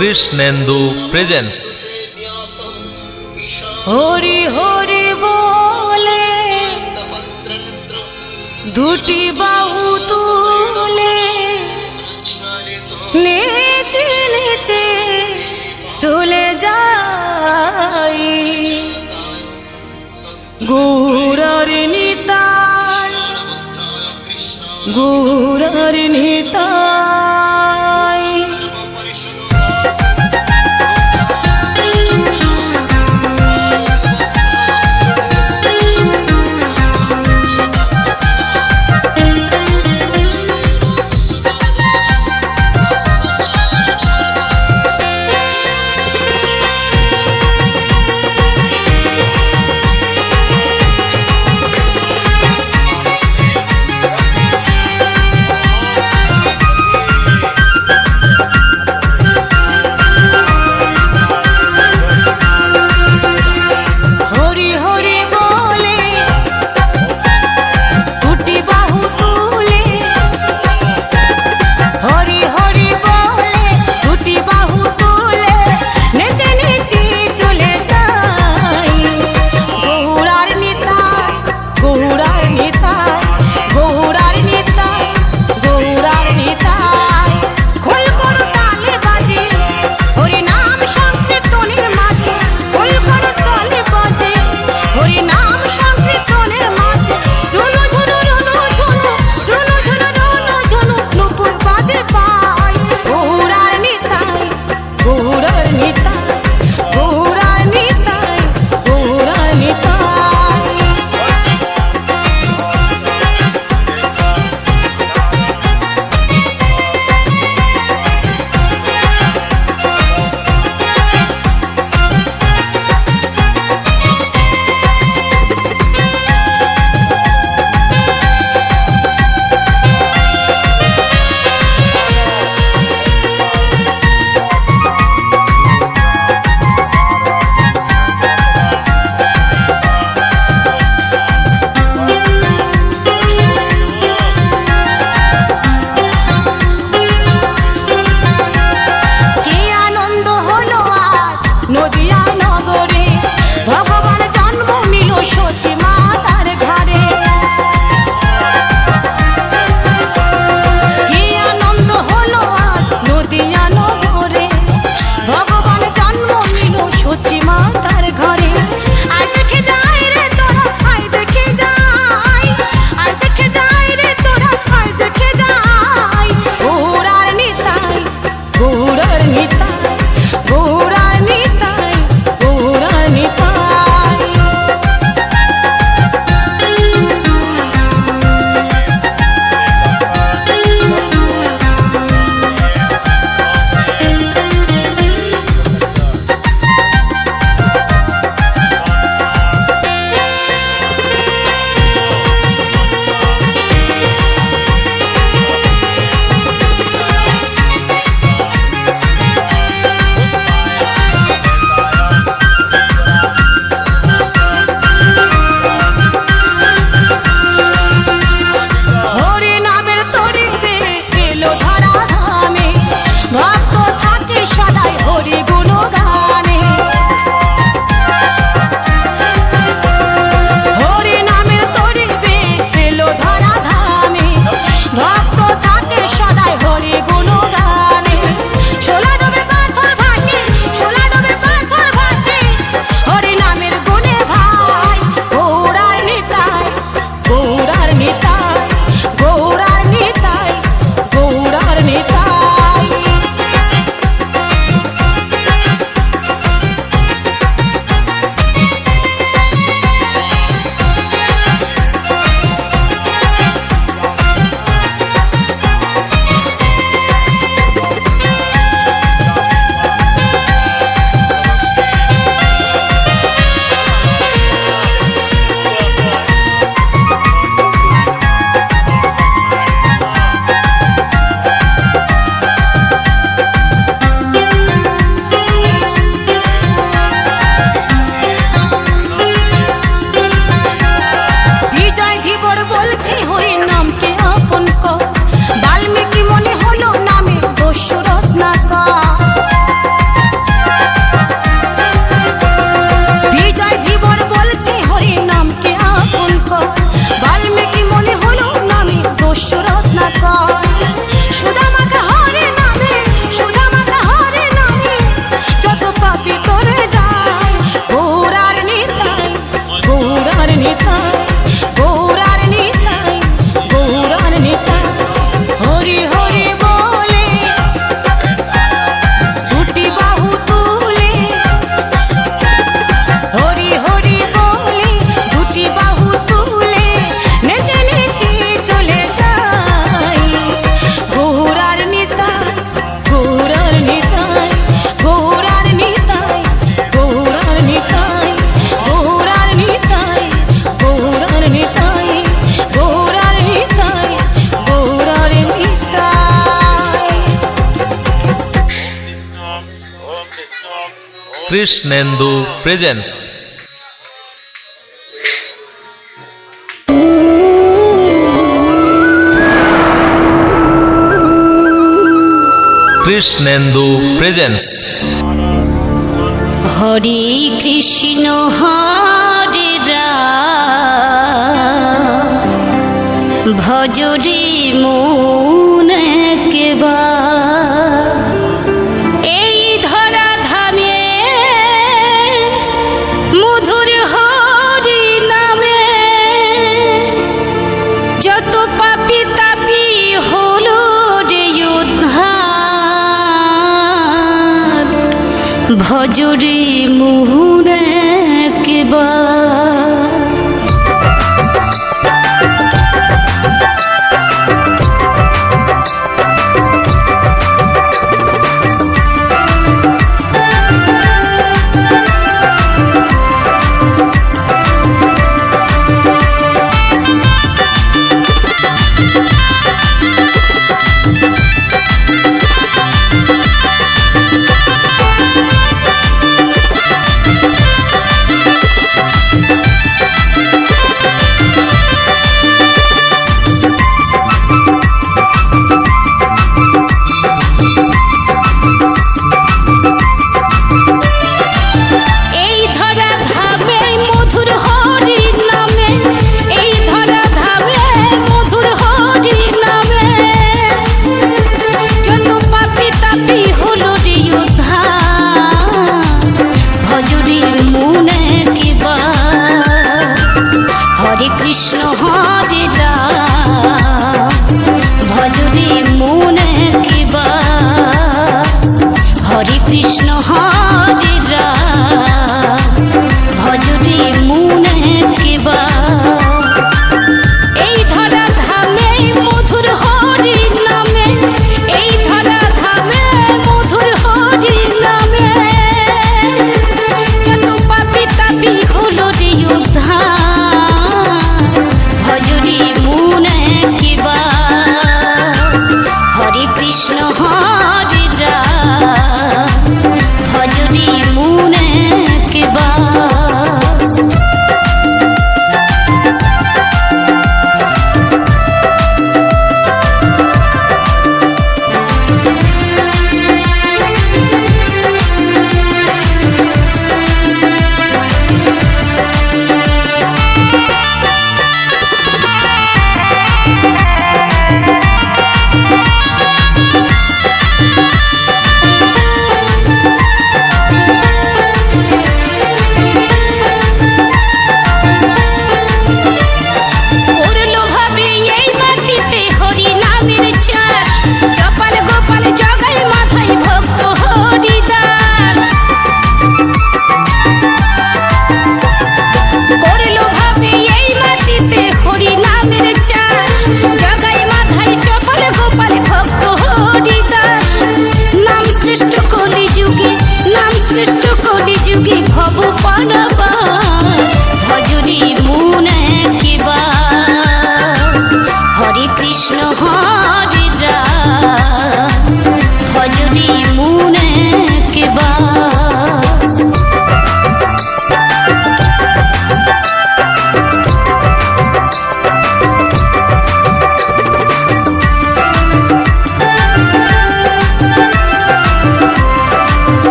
Krishnendu presence. Hari Hari বলে দুটি বাহু তুলে নেচে নেচে চলে যাই গৌরার নিতাই, গৌরার নিতাই। কৃষ্ণেন্দু প্রেজেন্স। কৃষ্ণেন্দু প্রেজেন্স। হরে কৃষ্ণ হরে রাম ভজরে মন একবার এই ধরা ধামে মধুর হরি নামে যত পাপি তাপি হলো রে উদ্ধার ভজরে মোহন একবার। হরে কৃষ্ণ হরে রাম ভজরে মন একবার হরে কৃষ্ণ হরে রাম ভজরে মন একবার এই ধরা ধামে মধুর হরি নামে এই ধরা ধামে মধুর হরি নামে যত পাপি তাপি হলো রে উদ্ধার ভজরে মন একবার হরে কৃষ্ণ হরে রাম ভজরে মন একবার।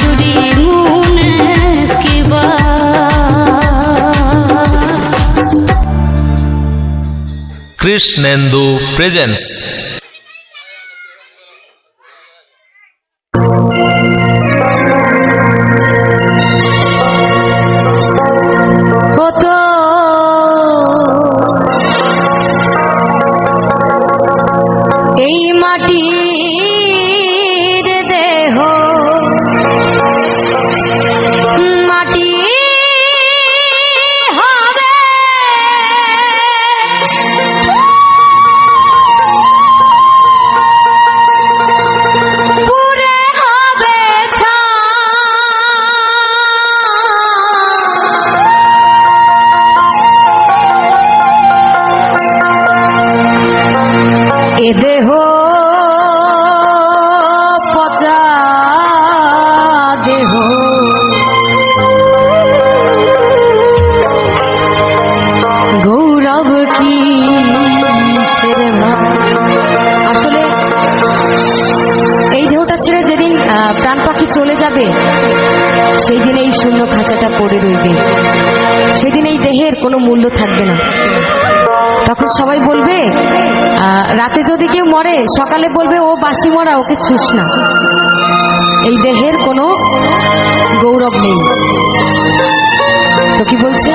ভজরি মন কিবা কৃষ্ণেন্দু প্রেজেন্স। কত এই মাটির দেহ মাটি হবে পুরে হবে এ দেহ পচা দেহ গৌরব কি আসলে এই দেহটা ছেড়ে যেদিন প্রাণ পাখি চলে যাবে সেই দিন এই শূন্য খাঁচাটা পড়ে রইবে, সেদিন এই দেহের কোনো মূল্য থাকবে না। তখন সবাই বলবে, রাতে যদি কেউ মরে সকালে বলবে ও বাসি মরা, ওকে ছুঁস না। এই দেহের কোনো গৌরব নেই। তো কি বলছে?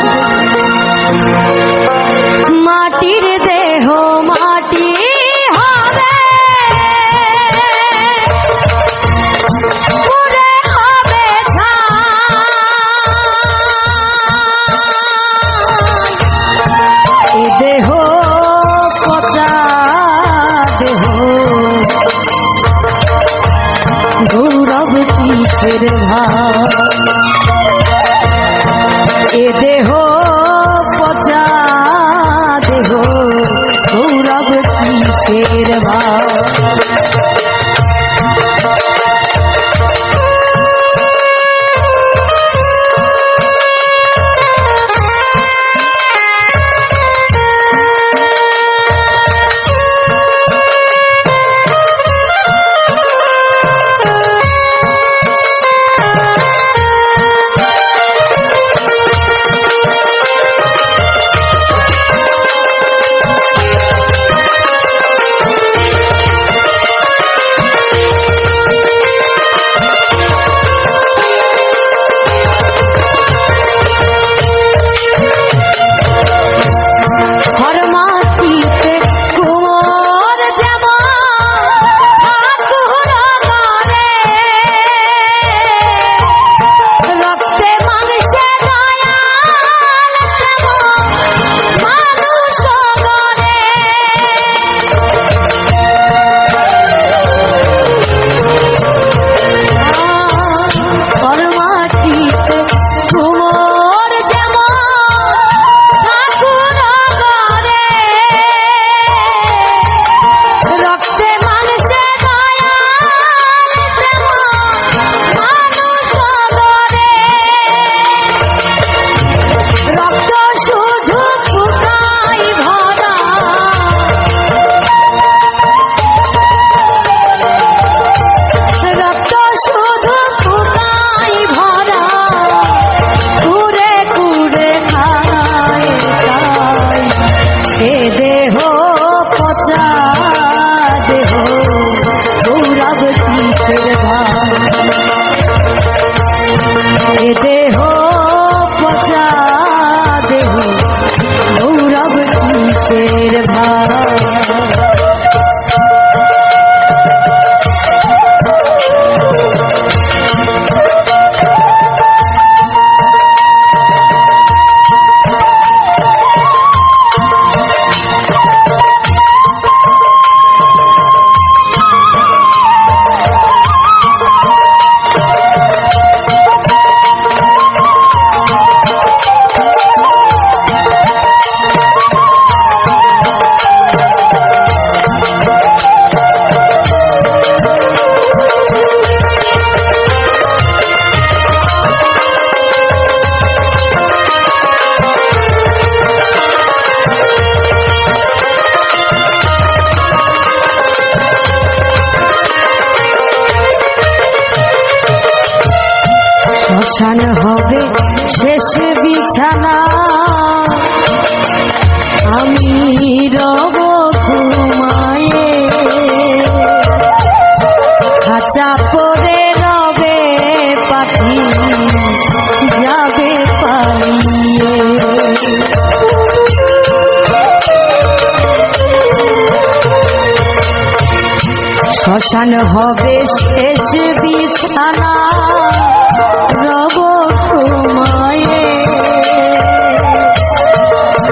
মাটির দেহ মাটি হবে পুরে হবে এ দেহ পচা দেহ গৌরব কিসের ভাব এ দেহ পচা দেহ গৌরব কিসের ভাব শ্মশান হবে শেষ বিছানা, আমি রব ঘুমায়ে, খাঁচা পরে রবে পাখি যাবে পালিয়ে। শ্মশান হবে শেষ বিছানা, রব ঘুমায়ে,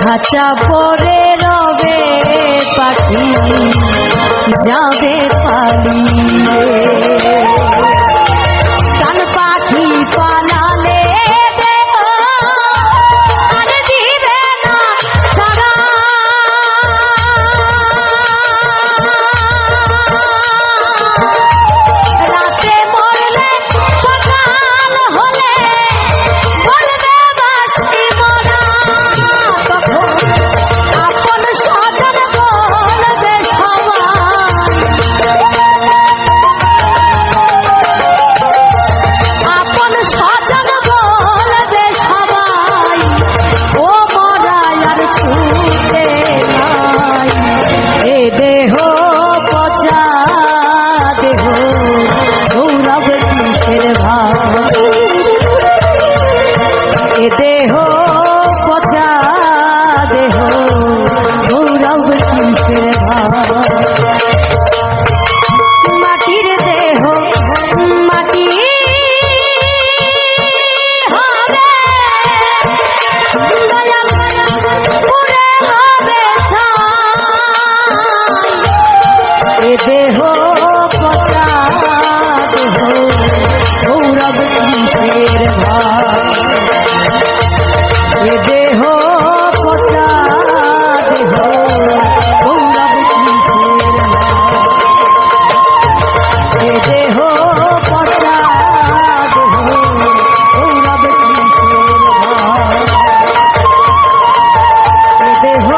খাঁচা পরে রবে পাখি যাবে পালিয়ে। কান পাখি পালালে আর দিবে না সাড়া, রাতে মরলে সকাল হলে বলবে বাসি মরা, তখন আপন স্বজন বলবে সবাই, আপন স্বজন বলবে সবাই, ও মরা আর ছুটে নাই, এ দেহ পচা দেহ গৌরব কিসের ভাই, এ দেহ পচা দেহ গৌরব কিসের ভাই। মাটির দেহ মাটি হবে, দয়াল পুরে হবে ছাই, এ দেহ পচা দেহ গৌরব কিসের ভাই, এ দেহ পচা দেহ গৌরব কিসের ভাই, এ দেহ পচা দেহ গৌরব কিসের ভাই, এ দেহ পচা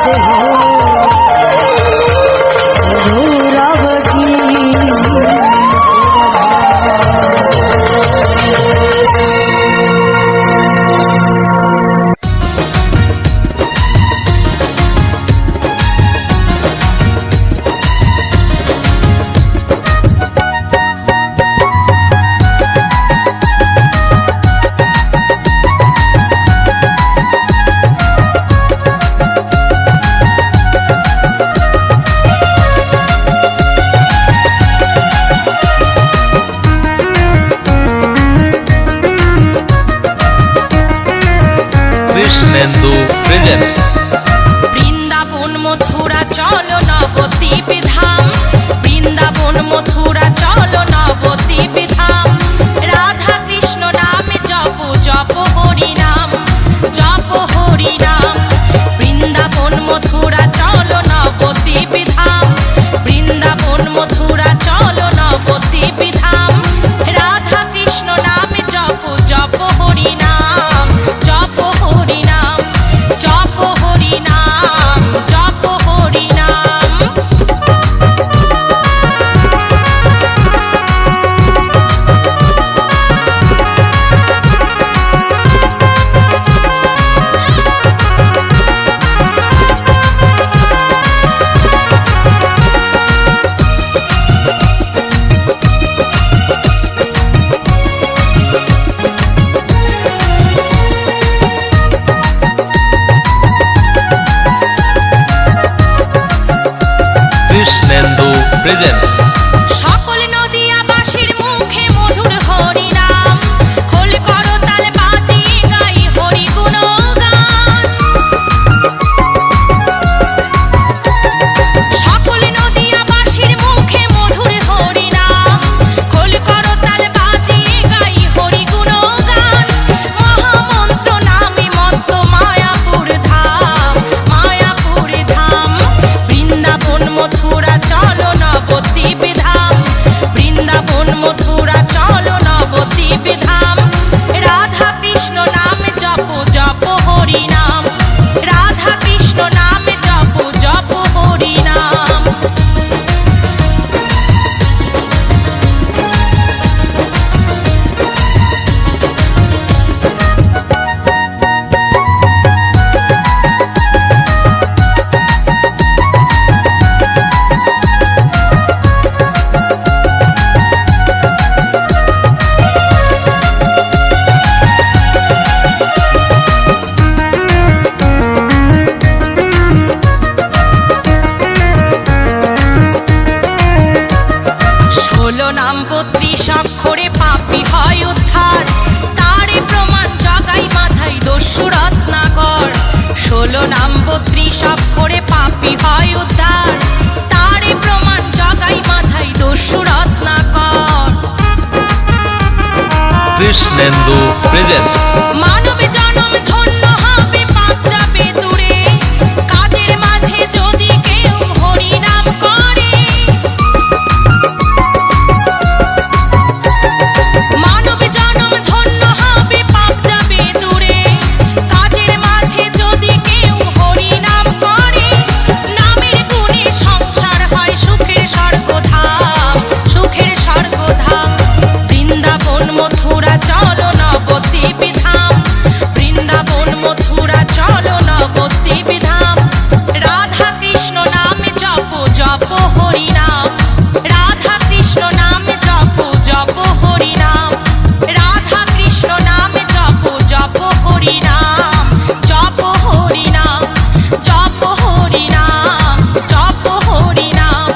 দেহ গৌরব কিসের ভাই। কৃষ্ণেন্দু প্রেজেন্স। বৃন্দাবন মথুরা চলো নবদ্বীপ ধাম, বৃন্দাবন মথুরা চলো নবদ্বীপ ধাম, রাধা কৃষ্ণ নামে জপ জপ হরি নাম, জপ হরি নাম। বৃন্দাবন মথুরা চলো নবদ্বীপ ধাম, বৃন্দাবন মথুরা চলো নবদ্বীপ ধাম, রাধা কৃষ্ণ নামে জপ জপ হরি নাম, জপ হরি নাম, জপ হরি নাম, জপ হরি নাম। কৃষ্ণেন্দু প্রেজেন্স। সকল নদিয়াবাসীর মুখে মধুর হরি নাম, খোল করো তাল বাজিয়ে গাই হরি গুণগান। সকল নদিয়াবাসীর মুখে মধুর হরি নাম, খোল করো তাল বাজিয়ে গাই হরি গুণগান। মহামন্ত্র নামে মত্ত মায়াপুর ধাম, মায়াপুর ধাম। বৃন্দাবন মথুরা চলো নবদ্বীপ ধাম, কৃষ্ণেন্দু প্রেজেন্স। মানব জনম ধন্য হবে পাপ যাবে দূরে কাজের মাঝে যদি কেউ হরি নাম করে। মানব জনম ধন্য হবে পাপ যাবে দূরে কাজের মাঝে যদি কেউ হরি নাম করে। নামের গুণে সংসার হয় সুখের স্বর্গধাম, সুখের স্বর্গধাম। বৃন্দাবন মথুরা চলো নবদ্বীপ ধাম, বৃন্দাবন মথুরা চলো নবদ্বীপ ধাম। রাধা কৃষ্ণ নামে জপ জপ হরি নাম, রাধা কৃষ্ণ নামে জপ জপ হরি নাম, রাধা কৃষ্ণ নামে জপ জপ হরি নাম, জপ হরি নাম, জপ হরি নাম, জপ হরি নাম,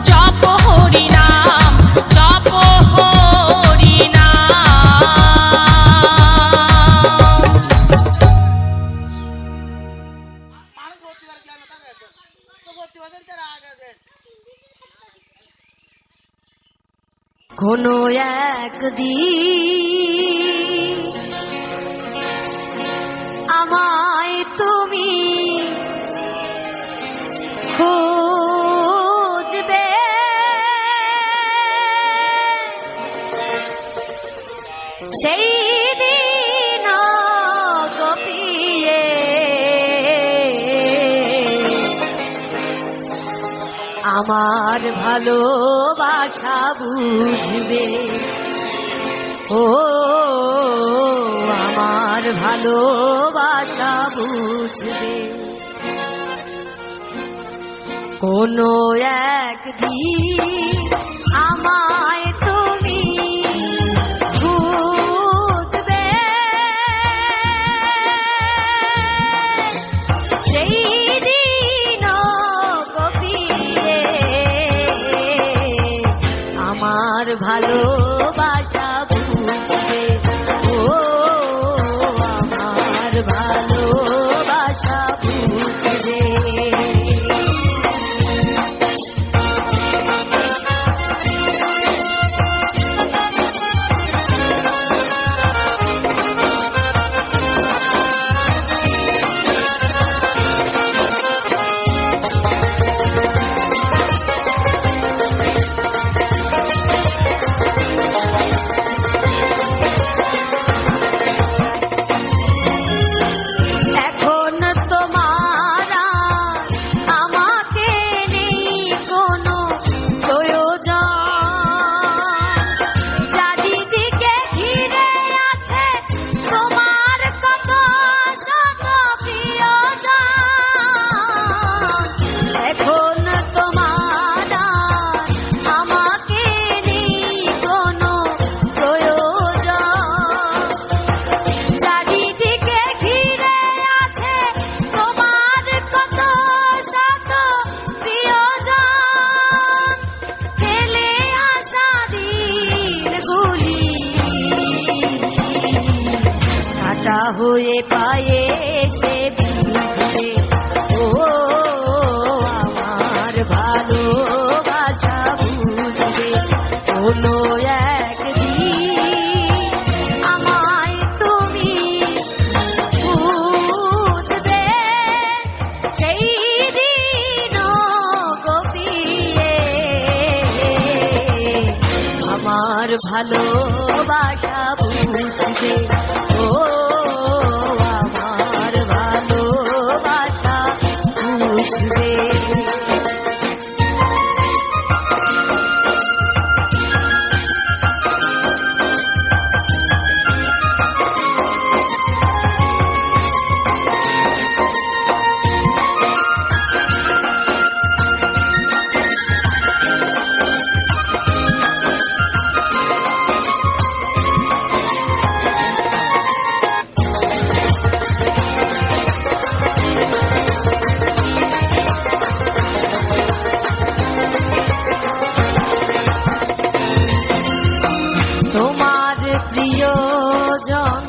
জপ হরি নাম, জপ হরি কোনো একদিন আমায় তুমি খুঁজবে, সেই দিন গোপিয়ে আমার ভালোবাসা বুঝবে, ও আমার ভালোবাসা বুঝবে। কোনো একদিন আমায় তুমি বুঝবে, সেই দিন গোপিয়ে আমার ভালোবাসা বুঝবে, ও আমার ভালোবাসা বুঝবে। এখন তোমার আমাকে নেই কোনো প্রয়োজন, চারিদিকে ঘিরে আছে তোমার কত শত প্রিয়জন। এখন তোমার আমাকে নেই কোনো প্রয়োজন, চারিদিকে ঘিরে আছে তোমার কত শত প্রিয়জন। ফেলে আসা দিনগুলি কাটা হয়ে পায়ে এসে বিঁধবে, ও আমার ভালোবাসা বুঝবে। কোনো একদিন আমায় তুমি বুঝবে, সেই দিন গোপিয়ে আমার ভালোবাসা বুঝবে, ও আমার ভালোবাসা বুঝবে। তোমার প্রিয়জন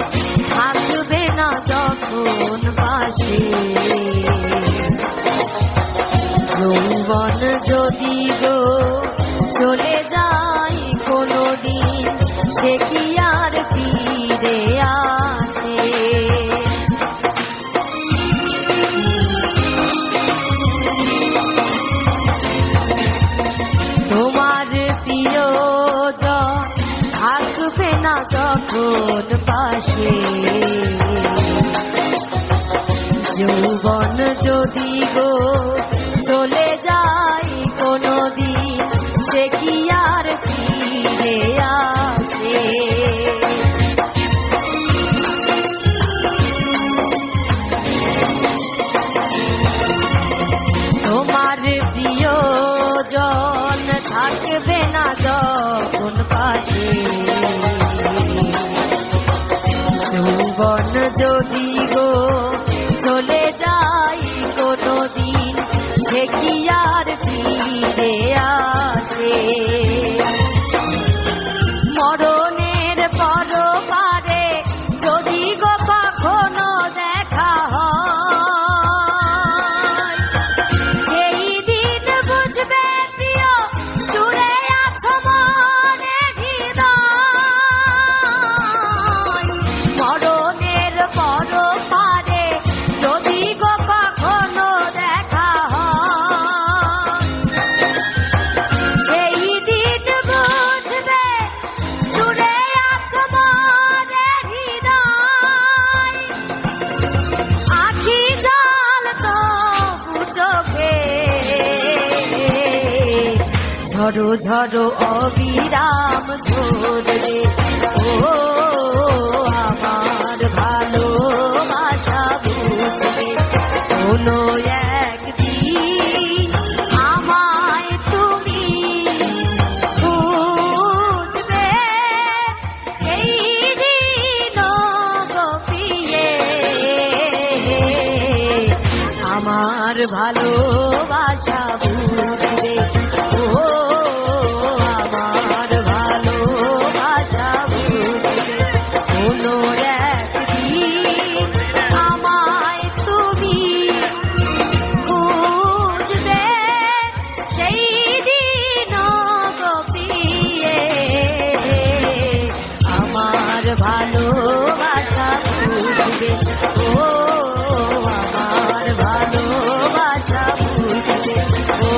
থাকবে না যখন পাশে, যৌবন যদি গো চলে যায় কোনোদিন, সে কি আর ফিরে না যখন পাশে, যৌবন যদি গো চলে যায় কোনদিন, সে কি আর ফিরে আসে। তোমার প্রিয়জন থাকবে না যখন পাশে, যৌবন যদি গো চলে যায় কোনদিন, সে কি আর ফিরে আসে। মরণের পরপারে যদি গো কখনো দেখা হয়, সেই দিন বুঝবে প্রিয় জুড়ে আছো মনে হৃদয়। মরণের পরপারে যদি গো কখনো দেখা হয়, সেই দিন বুঝবে জুড়ে আছো মনে হৃদয়। আখি জল তো চোখে ঝড়ো ঝড়ো অবিরাম ঝরবে, ও আমার ভালোবাসা বুঝবে কোনো একদিন আমায় তুমি বুঝবে। সেই দিন গোপিয়ে আমার ভালোবাসা বুঝবে, ও আমার ভালোবাসা বুঝবে কোনো একদিন আমায় তুমি বুঝবে। সেই দিন গোপিয়ে আমার ভালোবাসা বুঝবে, ও আমার ভালোবাসা বুঝবে, ও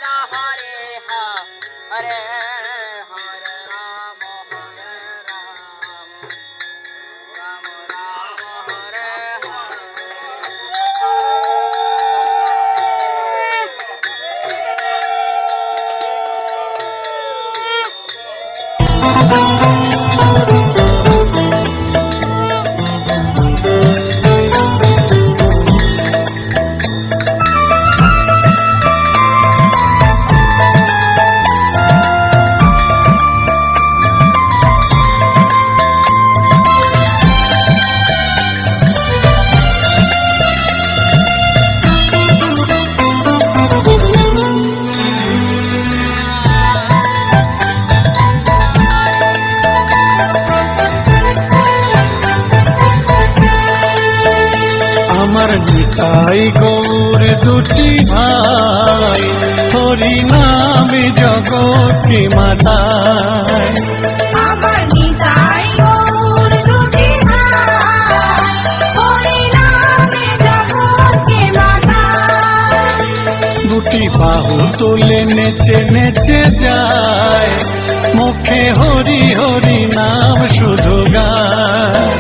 হরে হরে হরে রাম রাম রাম হরে আমার নিতাই গৌর দুটি ভাই হরি নামে জগৎকে মাতায়। আমার নিতাই গৌর দুটি ভাই হরি নামে জগৎকে মাতায়। দুটি বাহু তুলে নেচে নেচে যায়, মুখে হরি হরি নাম শুধু গায়।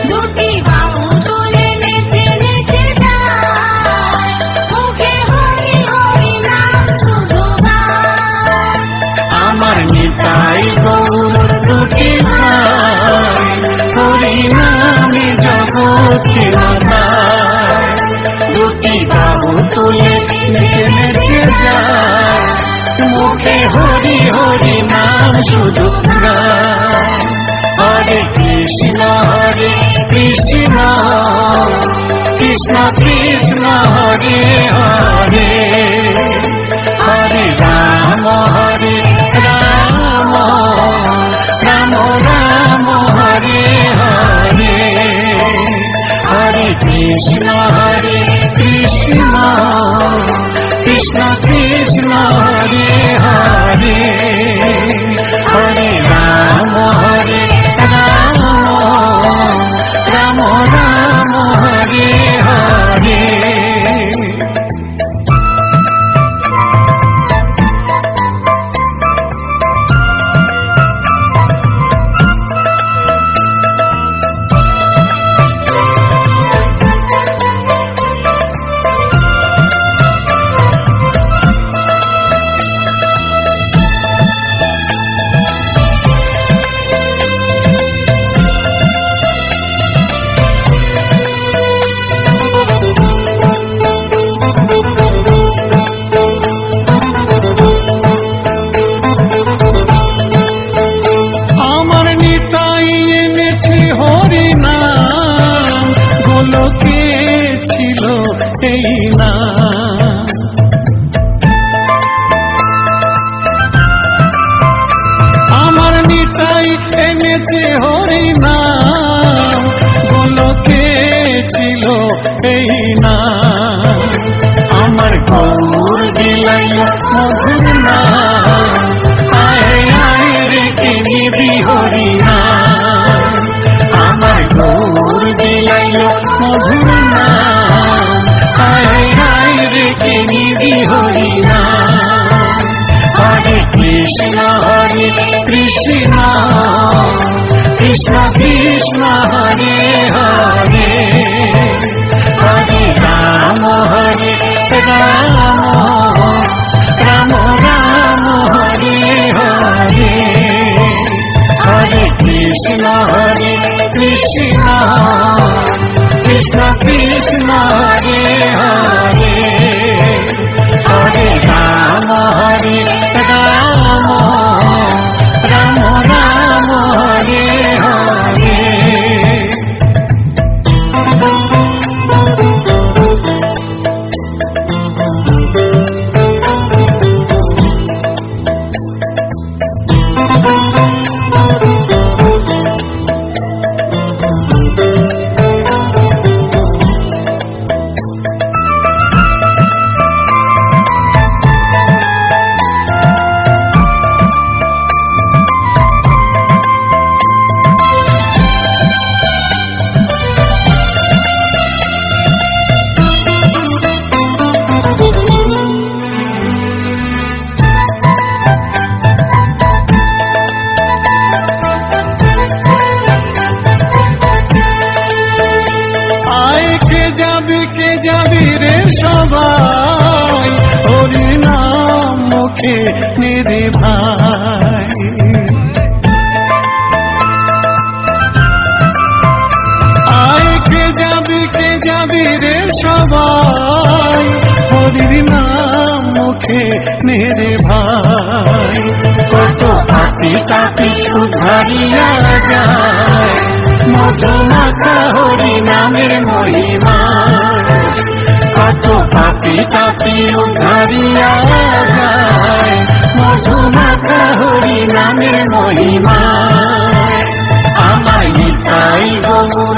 দুটি বাহু তুলে নেচে নেচে যায়, মুখে হরি হরি নাম শুধু গায়। আমার নিতাই গৌর দুটি ভাই হরি নামে জগৎকে মাতায়। দুটি বাহু তুলে নেচে নেচে যায়, মুখে হরি হরি নাম শুধু গায়। হরে কৃষ্ণ কৃষ্ণ কৃষ্ণ হরে হরে, হরে রাম রাম রাম হরে হরে। হরে কৃষ্ণ কৃষ্ণ কৃষ্ণ হরে হরে, হরে রাম রাম হরে হরে। আমার নিতাই এনেছে হরি নাম, গোলকে ছিল এই নাম। আমার নিতাই এনেছে হরি নাম, গোলকে ছিল এই নাম। আমার গৌর বিলাইল মধুর নাম, আয় আয় রে নিবি হরি নাম। আমার গৌর বিলাইল মধুর নাম, আয় আয় রে নিবি হরি নাম। হরে কৃষ্ণ কৃষ্ণ কৃষ্ণ হরে হরে, হরে রাম রাম হরে হরে। হরে কৃষ্ণ কৃষ্ণ কৃষ্ণ হরে হরে, হরে রাম রাম হরে হরে। মুখে মেরে ভাই। আয় কে যাবি রে সবাই, হরির নাম মুখে মেরে ভাই। কত পাপি তাপি উদ্ধারিয়া যায়, মধুমাখা হরি নামের মহিমা। কত পাপি তাপি উদ্ধারিয়া যায়, মধুমাখা হরি নামের মহিমা। আমায় নিতাই গৌর